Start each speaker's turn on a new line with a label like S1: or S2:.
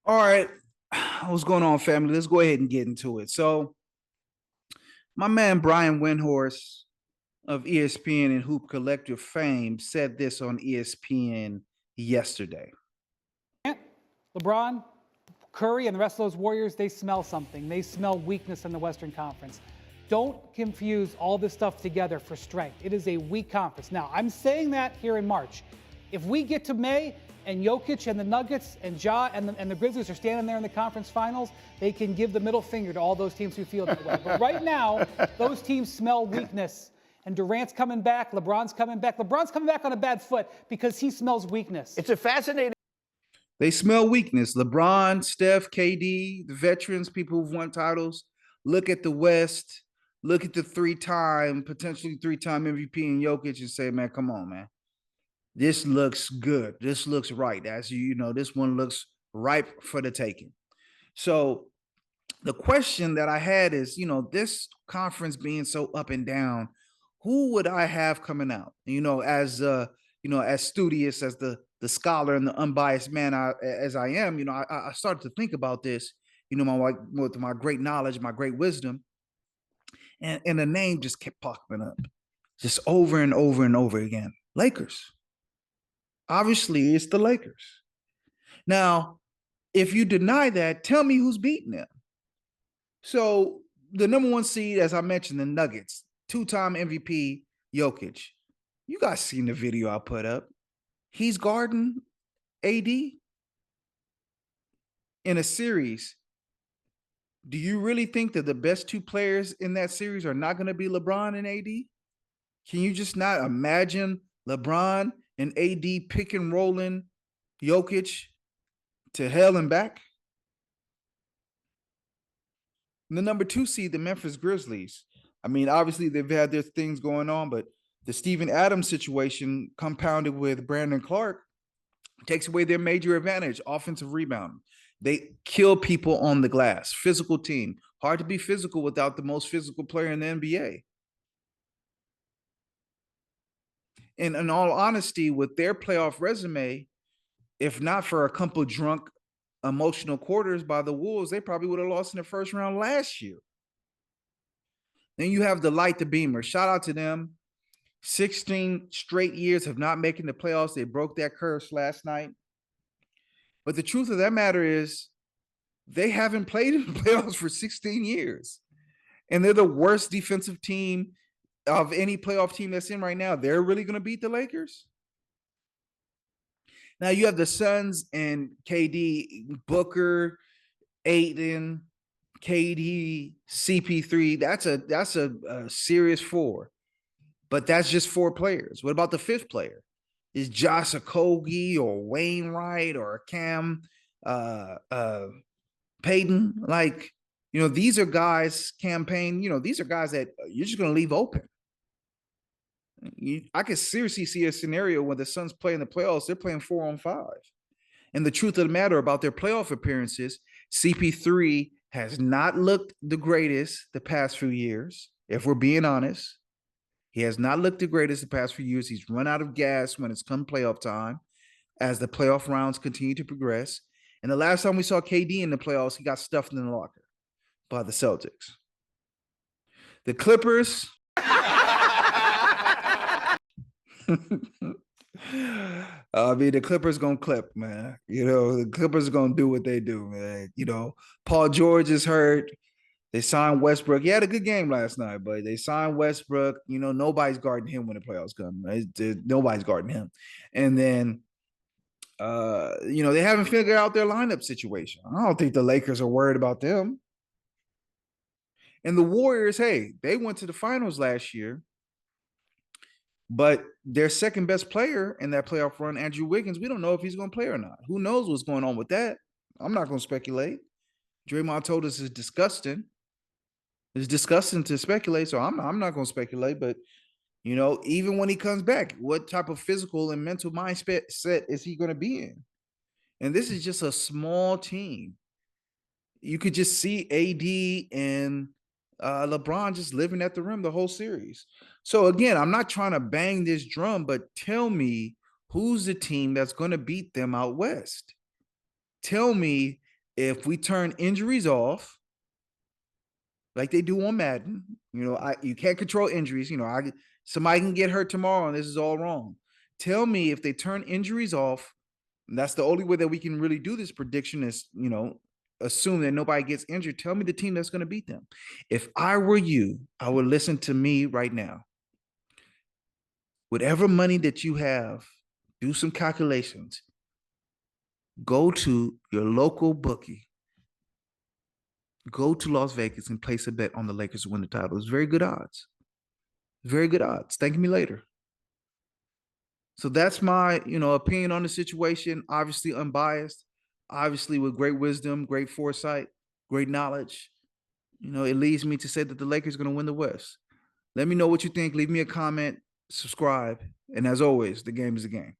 S1: All right. What's going on, family? Let's go ahead and get into it. So, my man Brian Windhorst of ESPN and Hoop Collective fame said this on ESPN yesterday.
S2: LeBron, Curry, and the rest of those Warriors, they smell something. They smell weakness in the Western Conference. Don't confuse all this stuff together for strength. It is a weak conference. Now, I'm saying that here in March. If we get to May and Jokic and the Nuggets and Ja and the Grizzlies are standing there in the conference finals, they can give the middle finger to all those teams who feel that way. But right now, those teams smell weakness. And Durant's coming back. LeBron's coming back. LeBron's coming back on a bad foot because he smells weakness.
S3: It's a fascinating.
S1: They smell weakness. LeBron, Steph, KD, the veterans, people who've won titles. Look at the West. Look at the potentially three-time MVP in Jokic and say, man, come on, man. This looks good. This looks right. As you know, this one looks ripe for the taking. So the question that I had is, this conference being so up and down, who would I have coming out? As studious as the scholar and the unbiased man as I am, I started to think about this, with my great knowledge, my great wisdom, and the name just kept popping up, just over and over and over again. Lakers. Obviously, it's the Lakers. Now, if you deny that, tell me who's beating them. So the number one seed, as I mentioned, the Nuggets, two-time MVP, Jokic. You guys seen the video I put up. He's guarding AD in a series. Do you really think that the best two players in that series are not going to be LeBron and AD? Can you just not imagine LeBron and AD pick and rolling Jokic to hell and back? And the number two seed, the Memphis Grizzlies. I mean, obviously they've had their things going on, but the Steven Adams situation compounded with Brandon Clark takes away their major advantage, offensive rebounding. They kill people on the glass. Physical team. Hard to be physical without the most physical player in the NBA. And in all honesty, with their playoff resume, if not for a couple drunk emotional quarters by the Wolves, they probably would have lost in the first round last year. Then you have the Light the Beamer. Shout out to them. 16 straight years of not making the playoffs. They broke that curse last night. But the truth of that matter is they haven't played in the playoffs for 16 years. And they're the worst defensive team of any playoff team that's in right now. They're really going to beat the Lakers? Now you have the Suns and KD, Booker, Aiden, KD, CP3. That's a serious four. But that's just four players. What about the fifth player? Is Josh Okogie or Wainwright or Cam Payton? Like, these are guys, campaign, these are guys that you're just going to leave open. I could seriously see a scenario where the Suns play in the playoffs, they're playing 4-on-5. And the truth of the matter about their playoff appearances, CP3 has not looked the greatest the past few years, if we're being honest. He has not looked the greatest the past few years. He's run out of gas when it's come playoff time as the playoff rounds continue to progress. And the last time we saw KD in the playoffs, he got stuffed in the locker by the Celtics. The Clippers. The Clippers gonna clip, man. The Clippers are gonna do what they do, man. Paul George is hurt. They signed Westbrook. He had a good game last night, but they signed Westbrook. Nobody's guarding him when the playoffs come. Right? Nobody's guarding him. And then, they haven't figured out their lineup situation. I don't think the Lakers are worried about them. And the Warriors, hey, they went to the finals last year, but their second best player in that playoff run, Andrew Wiggins, we don't know if he's going to play or not. Who knows what's going on with that? I'm not going to speculate. Draymond told us it's disgusting. It's disgusting to speculate, so I'm not going to speculate. But, even when he comes back, what type of physical and mental mindset is he going to be in? And this is just a small team. You could just see AD and LeBron just living at the rim the whole series. So, again, I'm not trying to bang this drum, but tell me who's the team that's going to beat them out west. Tell me If we turn injuries off, like they do on Madden, you can't control injuries. Somebody can get hurt tomorrow, and this is all wrong. Tell me if they turn injuries off. And that's the only way that we can really do this prediction is, assume that nobody gets injured. Tell me the team that's going to beat them. If I were you, I would listen to me right now. Whatever money that you have, do some calculations. Go to your local bookie. Go to Las Vegas and place a bet on the Lakers to win the title. It's very good odds. Very good odds. Thank me later. So that's my, opinion on the situation. Obviously unbiased, obviously with great wisdom, great foresight, great knowledge. It leads me to say that the Lakers are going to win the West. Let me know what you think. Leave me a comment, subscribe, and as always, the game is a game.